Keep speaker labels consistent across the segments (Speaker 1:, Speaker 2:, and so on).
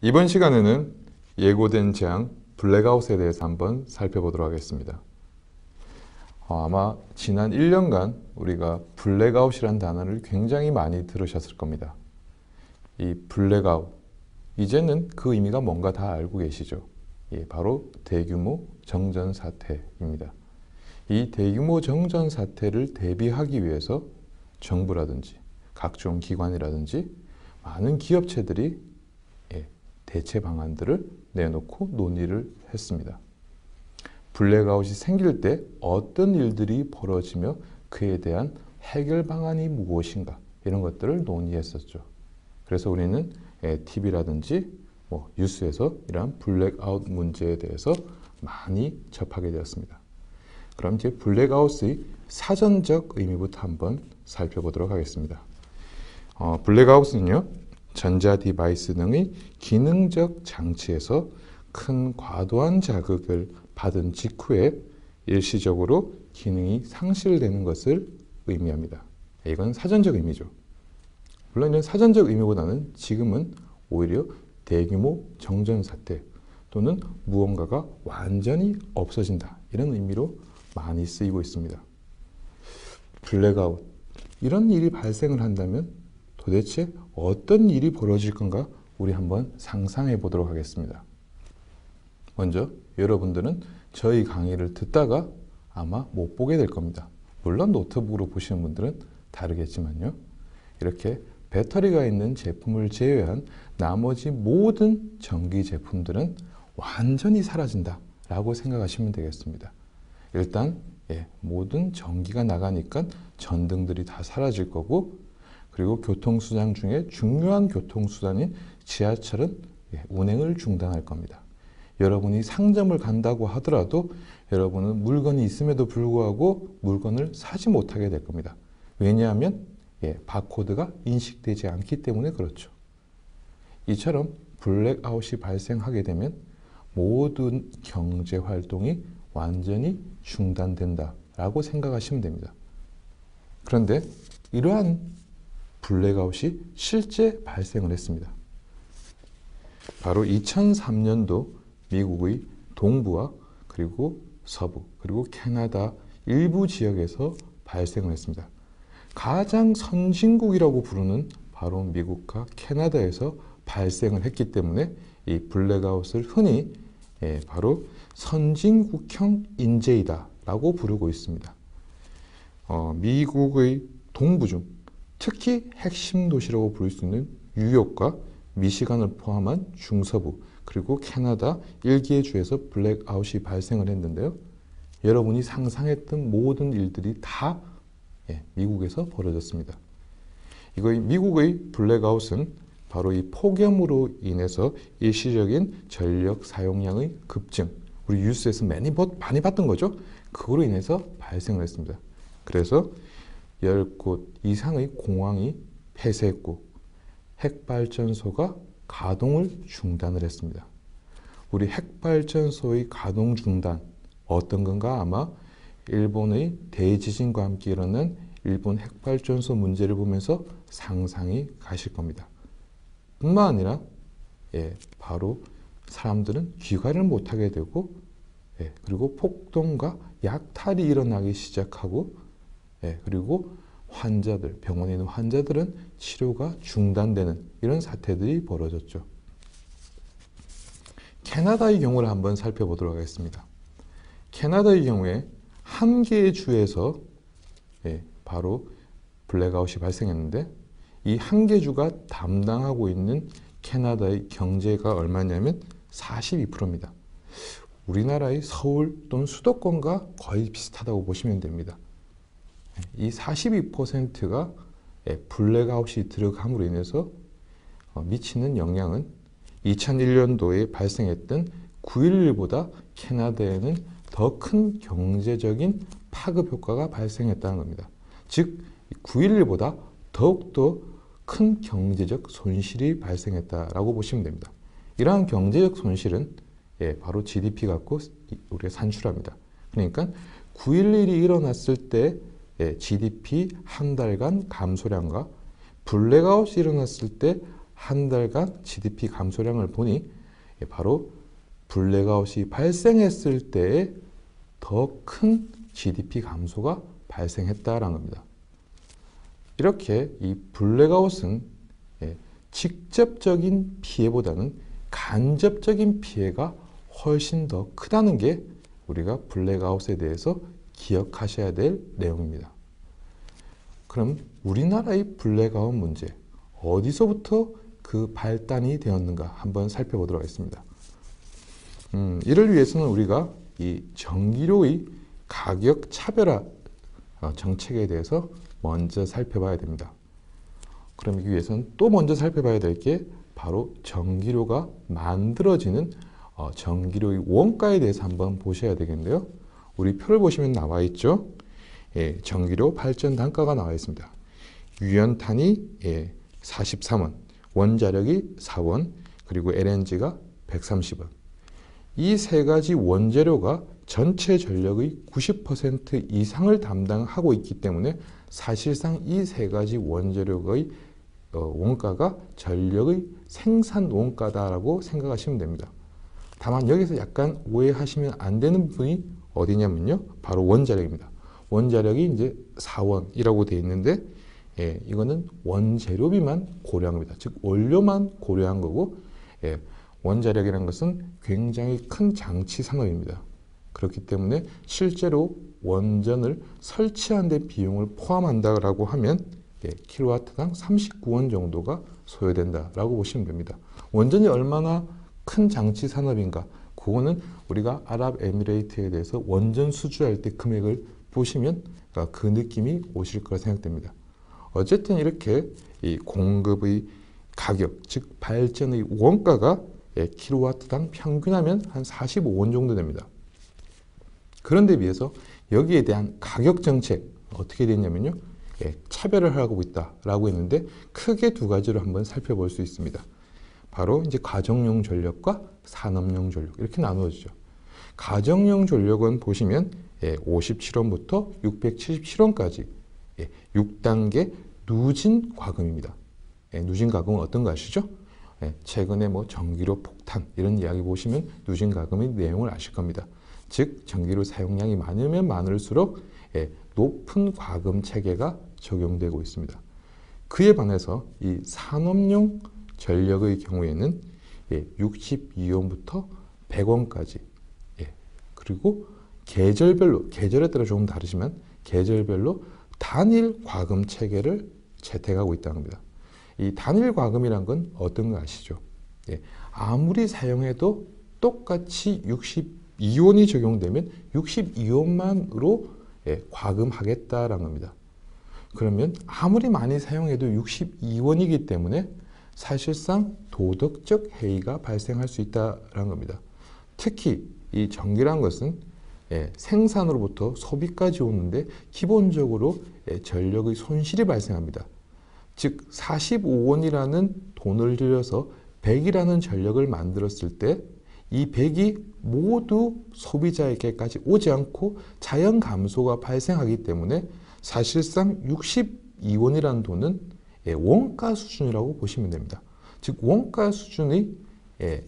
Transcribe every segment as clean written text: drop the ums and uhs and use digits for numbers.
Speaker 1: 이번 시간에는 예고된 재앙 블랙아웃에 대해서 한번 살펴보도록 하겠습니다. 아마 지난 1년간 우리가 블랙아웃이라는 단어를 굉장히 많이 들으셨을 겁니다. 이 블랙아웃, 이제는 그 의미가 뭔가 다 알고 계시죠? 바로 대규모 정전 사태입니다. 이 대규모 정전 사태를 대비하기 위해서 정부라든지 각종 기관이라든지 많은 기업체들이 대체 방안들을 내놓고 논의를 했습니다. 블랙아웃이 생길 때 어떤 일들이 벌어지며 그에 대한 해결 방안이 무엇인가 이런 것들을 논의했었죠. 그래서 우리는 TV라든지 뉴스에서 이러한 블랙아웃 문제에 대해서 많이 접하게 되었습니다. 그럼 이제 블랙아웃의 사전적 의미부터 한번 살펴보도록 하겠습니다. 블랙아웃은요, 전자 디바이스 등의 기능적 장치에서 큰 과도한 자극을 받은 직후에 일시적으로 기능이 상실되는 것을 의미합니다. 이건 사전적 의미죠. 물론 이런 사전적 의미보다는 지금은 오히려 대규모 정전 사태 또는 무언가가 완전히 없어진다 이런 의미로 많이 쓰이고 있습니다. 블랙아웃, 이런 일이 발생을 한다면 도대체 어떤 일이 벌어질 건가 우리 한번 상상해 보도록 하겠습니다. 먼저 여러분들은 저희 강의를 듣다가 아마 못 보게 될 겁니다. 물론 노트북으로 보시는 분들은 다르겠지만요. 이렇게 배터리가 있는 제품을 제외한 나머지 모든 전기 제품들은 완전히 사라진다 라고 생각하시면 되겠습니다. 일단 모든 전기가 나가니까 전등들이 다 사라질 거고, 그리고 교통수단 중에 중요한 교통수단인 지하철은 운행을 중단할 겁니다. 여러분이 상점을 간다고 하더라도 여러분은 물건이 있음에도 불구하고 물건을 사지 못하게 될 겁니다. 왜냐하면 바코드가 인식되지 않기 때문에 그렇죠. 이처럼 블랙아웃이 발생하게 되면 모든 경제 활동이 완전히 중단된다 라고 생각하시면 됩니다. 그런데 이러한 블랙아웃이 실제 발생을 했습니다. 바로 2003년도 미국의 동부와 그리고 서부 그리고 캐나다 일부 지역에서 발생을 했습니다. 가장 선진국이라고 부르는 바로 미국과 캐나다에서 발생을 했기 때문에 이 블랙아웃을 흔히 바로 선진국형 인재이다 라고 부르고 있습니다. 미국의 동부 중 특히 핵심 도시라고 부를 수 있는 뉴욕과 미시간을 포함한 중서부 그리고 캐나다 1개의 주에서 블랙아웃이 발생을 했는데요. 여러분이 상상했던 모든 일들이 다 미국에서 벌어졌습니다. 미국의 블랙아웃은 바로 이 폭염으로 인해서 일시적인 전력 사용량의 급증, 우리 뉴스에서 많이 봤던 거죠. 그거로 인해서 발생을 했습니다. 그래서 10곳 이상의 공항이 폐쇄했고 핵발전소가 가동을 중단을 했습니다. 우리 핵발전소의 가동 중단, 어떤 건가? 아마 일본의 대지진과 함께 일어난 일본 핵발전소 문제를 보면서 상상이 가실 겁니다. 뿐만 아니라 바로 사람들은 귀가를 못하게 되고 그리고 폭동과 약탈이 일어나기 시작하고 그리고 병원에 있는 환자들은 치료가 중단되는 이런 사태들이 벌어졌죠. 캐나다의 경우를 한번 살펴보도록 하겠습니다. 캐나다의 경우에 한 개의 주에서 바로 블랙아웃이 발생했는데 이 한 개 주가 담당하고 있는 캐나다의 경제가 얼마냐면 42%입니다. 우리나라의 서울 또는 수도권과 거의 비슷하다고 보시면 됩니다. 이 42%가 블랙아웃이 들어감으로 인해서 미치는 영향은 2001년도에 발생했던 9.11보다 캐나다에는 더 큰 경제적인 파급 효과가 발생했다는 겁니다. 즉 9.11보다 더욱더 큰 경제적 손실이 발생했다라고 보시면 됩니다. 이러한 경제적 손실은 바로 GDP 갖고 우리가 산출합니다. 그러니까 9.11이 일어났을 때 GDP 한 달간 감소량과 블랙아웃이 일어났을 때 한 달간 GDP 감소량을 보니 바로 블랙아웃이 발생했을 때에 더 큰 GDP 감소가 발생했다라는 겁니다. 이렇게 이 블랙아웃은 직접적인 피해보다는 간접적인 피해가 훨씬 더 크다는 게 우리가 블랙아웃에 대해서 기억하셔야 될 내용입니다. 그럼 우리나라의 블랙아웃 문제, 어디서부터 그 발단이 되었는가 한번 살펴보도록 하겠습니다. 이를 위해서는 우리가 이 전기료의 가격 차별화 정책에 대해서 먼저 살펴봐야 됩니다. 그럼 이 위해서는 또 먼저 살펴봐야 될 게 바로 전기료가 만들어지는 전기료의 원가에 대해서 한번 보셔야 되겠는데요. 우리 표를 보시면 나와 있죠. 전기료 발전 단가가 나와 있습니다. 유연탄이 43원, 원자력이 4원, 그리고 LNG가 130원. 이 세 가지 원재료가 전체 전력의 90% 이상을 담당하고 있기 때문에 사실상 이 세 가지 원재료의 원가가 전력의 생산 원가다라고 생각하시면 됩니다. 다만 여기서 약간 오해하시면 안 되는 부분이 어디냐면요. 바로 원자력입니다. 원자력이 이제 4원이라고 되어 있는데 이거는 원재료비만 고려한 겁니다. 즉 원료만 고려한 거고 원자력이라는 것은 굉장히 큰 장치 산업입니다. 그렇기 때문에 실제로 원전을 설치하는 데 비용을 포함한다라고 하면 킬로와트당 39원 정도가 소요된다라고 보시면 됩니다. 원전이 얼마나 큰 장치 산업인가, 그거는 우리가 아랍에미레이트에 대해서 원전 수주할 때 금액을 보시면 그 느낌이 오실 거라 생각됩니다. 어쨌든 이렇게 이 공급의 가격, 즉 발전의 원가가 킬로와트당 평균하면 한 45원 정도 됩니다. 그런데 비해서 여기에 대한 가격 정책 어떻게 됐냐면요. 차별을 하고 있다라고 했는데 크게 두 가지로 한번 살펴볼 수 있습니다. 바로 이제 가정용 전력과 산업용 전력 이렇게 나누어지죠. 가정용 전력은 보시면 57원부터 677원까지 6단계 누진 과금입니다. 누진 과금은 어떤 거 아시죠? 최근에 뭐 전기료 폭탄 이런 이야기 보시면 누진 과금의 내용을 아실 겁니다. 즉 전기료 사용량이 많으면 많을수록 높은 과금 체계가 적용되고 있습니다. 그에 반해서 이 산업용 전력의 경우에는 62원부터 100원까지 그리고 계절별로, 계절에 따라 조금 다르지만 계절별로 단일 과금 체계를 채택하고 있다는 겁니다. 이 단일 과금이란 건 어떤 거 아시죠? 아무리 사용해도 똑같이 62원이 적용되면 62원만으로 과금하겠다라는 겁니다. 그러면 아무리 많이 사용해도 62원이기 때문에 사실상 도덕적 해이가 발생할 수 있다는 겁니다. 특히 이 전기란 것은 생산으로부터 소비까지 오는데 기본적으로 전력의 손실이 발생합니다. 즉 45원이라는 돈을 들여서 100이라는 전력을 만들었을 때 이 100이 모두 소비자에게까지 오지 않고 자연 감소가 발생하기 때문에 사실상 62원이라는 돈은 원가 수준이라고 보시면 됩니다. 즉 원가 수준의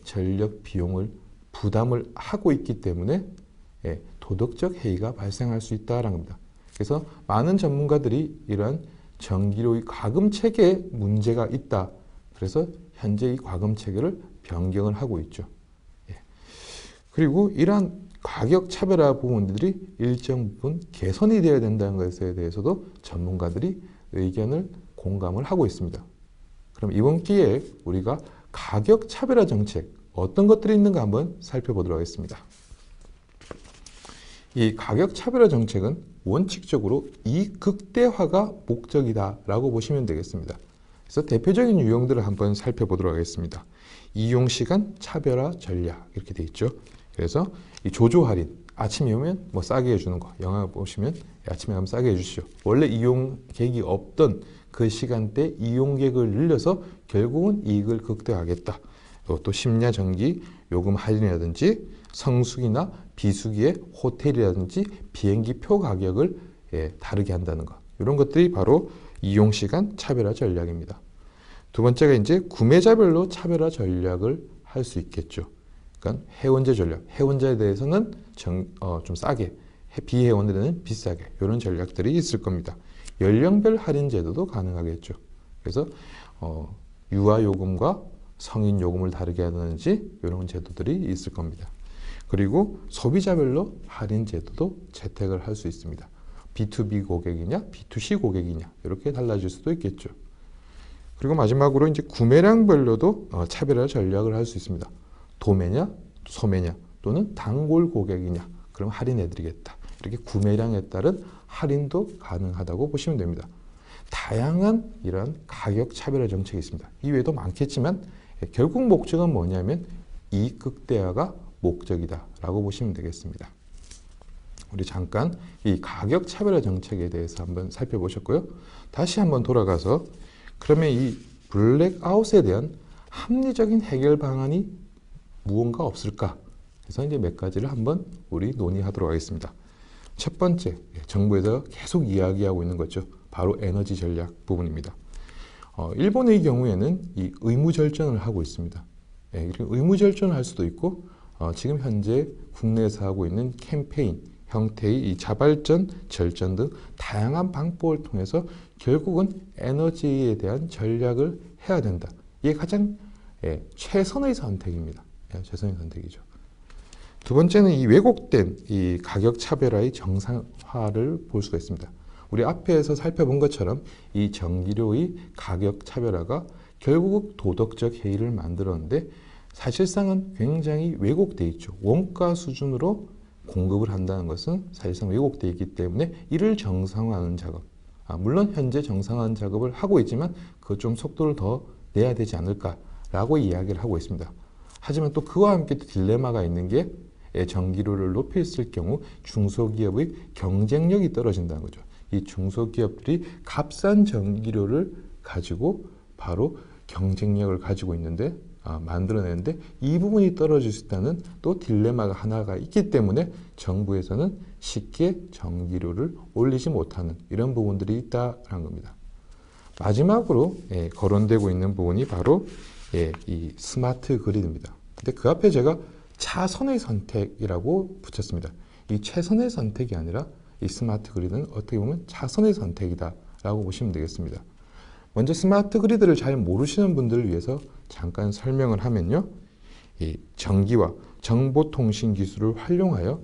Speaker 1: 전력 비용을 부담을 하고 있기 때문에 도덕적 해이가 발생할 수 있다는 겁니다. 그래서 많은 전문가들이 이러한 전기료의 과금 체계에 문제가 있다. 그래서 현재 이 과금 체계를 변경을 하고 있죠. 그리고 이러한 가격 차별화 부분들이 일정 부분 개선이 되어야 된다는 것에 대해서도 전문가들이 의견을 공감을 하고 있습니다. 그럼 이번 기회에 우리가 가격 차별화 정책 어떤 것들이 있는가 한번 살펴보도록 하겠습니다. 이 가격 차별화 정책은 원칙적으로 이익 극대화가 목적이다라고 보시면 되겠습니다. 그래서 대표적인 유형들을 한번 살펴보도록 하겠습니다. 이용시간 차별화 전략 이렇게 돼 있죠. 그래서 이 조조 할인, 아침에 오면 뭐 싸게 해주는 거, 영화 보시면 아침에 가면 싸게 해주시죠. 원래 이용객이 없던 그 시간대 이용객을 늘려서 결국은 이익을 극대화하겠다. 또 심야 전기 요금 할인이라든지 성수기나 비수기의 호텔이라든지 비행기 표 가격을 다르게 한다는 것, 이런 것들이 바로 이용시간 차별화 전략입니다. 두 번째가 이제 구매자별로 차별화 전략을 할 수 있겠죠. 그러니까 회원제 전략, 회원제에 대해서는 좀 싸게, 비회원들은 비싸게 이런 전략들이 있을 겁니다. 연령별 할인 제도도 가능하겠죠. 그래서 유아 요금과 성인 요금을 다르게 하든지 이런 제도들이 있을 겁니다. 그리고 소비자별로 할인 제도도 채택을 할 수 있습니다. B2B 고객이냐, B2C 고객이냐 이렇게 달라질 수도 있겠죠. 그리고 마지막으로 이제 구매량별로도 차별화 전략을 할 수 있습니다. 도매냐, 소매냐 또는 단골 고객이냐 그럼 할인해드리겠다. 이렇게 구매량에 따른 할인도 가능하다고 보시면 됩니다. 다양한 이런 가격 차별화 정책이 있습니다. 이외에도 많겠지만 결국 목적은 뭐냐면 이익 극대화가 목적이다 라고 보시면 되겠습니다. 우리 잠깐 이 가격 차별화 정책에 대해서 한번 살펴보셨고요. 다시 한번 돌아가서 그러면 이 블랙아웃에 대한 합리적인 해결 방안이 무언가 없을까? 그래서 이제 몇 가지를 한번 우리 논의하도록 하겠습니다. 첫 번째, 정부에서 계속 이야기하고 있는 거죠. 바로 에너지 전략 부분입니다. 일본의 경우에는 이 의무 절전을 하고 있습니다. 의무 절전을 할 수도 있고 지금 현재 국내에서 하고 있는 캠페인 형태의 이 자발전, 절전 등 다양한 방법을 통해서 결국은 에너지에 대한 전략을 해야 된다. 이게 가장 최선의 선택입니다. 최선의 선택이죠. 두 번째는 이 왜곡된 이 가격 차별화의 정상화를 볼 수가 있습니다. 우리 앞에서 살펴본 것처럼 이 전기료의 가격 차별화가 결국 도덕적 해이를 만들었는데 사실상은 굉장히 왜곡되어 있죠. 원가 수준으로 공급을 한다는 것은 사실상 왜곡되어 있기 때문에 이를 정상화하는 작업, 물론 현재 정상화하는 작업을 하고 있지만 그 좀 속도를 더 내야 되지 않을까라고 이야기를 하고 있습니다. 하지만 또 그와 함께 딜레마가 있는 게 전기료를 높였을 경우 중소기업의 경쟁력이 떨어진다는 거죠. 이 중소기업들이 값싼 전기료를 가지고 바로 경쟁력을 가지고 있는데 만들어내는데 이 부분이 떨어질 수 있다는 또 딜레마가 하나가 있기 때문에 정부에서는 쉽게 전기료를 올리지 못하는 이런 부분들이 있다는 겁니다. 마지막으로 거론되고 있는 부분이 바로 이 스마트 그리드입니다. 근데 그 앞에 제가 차선의 선택이라고 붙였습니다. 이 최선의 선택이 아니라 이 스마트 그리드는 어떻게 보면 차선의 선택이다 라고 보시면 되겠습니다. 먼저 스마트 그리드를 잘 모르시는 분들을 위해서 잠깐 설명을 하면요. 이 전기와 정보통신 기술을 활용하여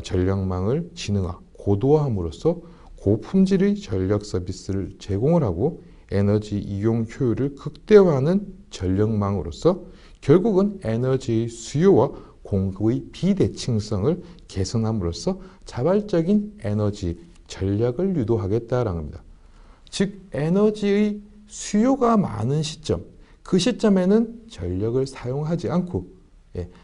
Speaker 1: 전력망을 지능화, 고도화함으로써 고품질의 전력 서비스를 제공을 하고 에너지 이용 효율을 극대화하는 전력망으로서 결국은 에너지의 수요와 공급의 비대칭성을 개선함으로써 자발적인 에너지 전략을 유도하겠다라는 겁니다. 즉 에너지의 수요가 많은 시점, 그 시점에는 전력을 사용하지 않고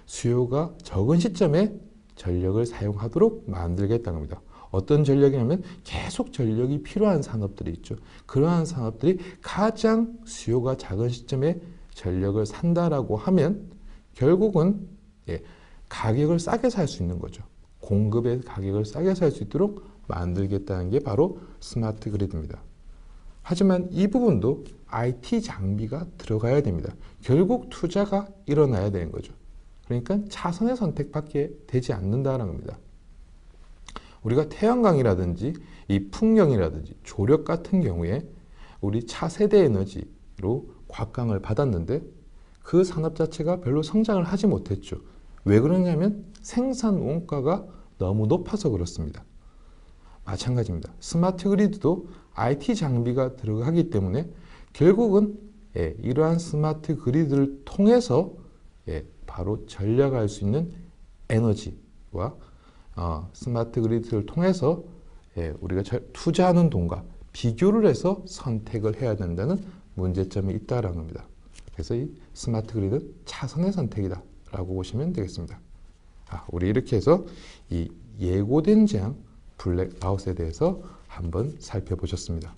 Speaker 1: 수요가 적은 시점에 전력을 사용하도록 만들겠다는 겁니다. 어떤 전력이냐면 계속 전력이 필요한 산업들이 있죠. 그러한 산업들이 가장 수요가 작은 시점에 전력을 산다라고 하면 결국은 가격을 싸게 살 수 있는 거죠. 공급의 가격을 싸게 살 수 있도록 만들겠다는 게 바로 스마트 그리드입니다. 하지만 이 부분도 IT 장비가 들어가야 됩니다. 결국 투자가 일어나야 되는 거죠. 그러니까 차선의 선택밖에 되지 않는다는 겁니다. 우리가 태양광이라든지 이 풍력이라든지 조력 같은 경우에 우리 차세대 에너지로 곽광을 받았는데 그 산업 자체가 별로 성장을 하지 못했죠. 왜 그러냐면 생산 원가가 너무 높아서 그렇습니다. 마찬가지입니다. 스마트 그리드도 IT 장비가 들어가기 때문에 결국은 이러한 스마트 그리드를 통해서 바로 전략할 수 있는 에너지와 스마트 그리드를 통해서 우리가 투자하는 돈과 비교를 해서 선택을 해야 된다는 문제점이 있다는 겁니다. 그래서 이 스마트 그리드 차선의 선택이다 라고 보시면 되겠습니다. 우리 이렇게 해서 이 예고된 재앙 블랙아웃에 대해서 한번 살펴보셨습니다.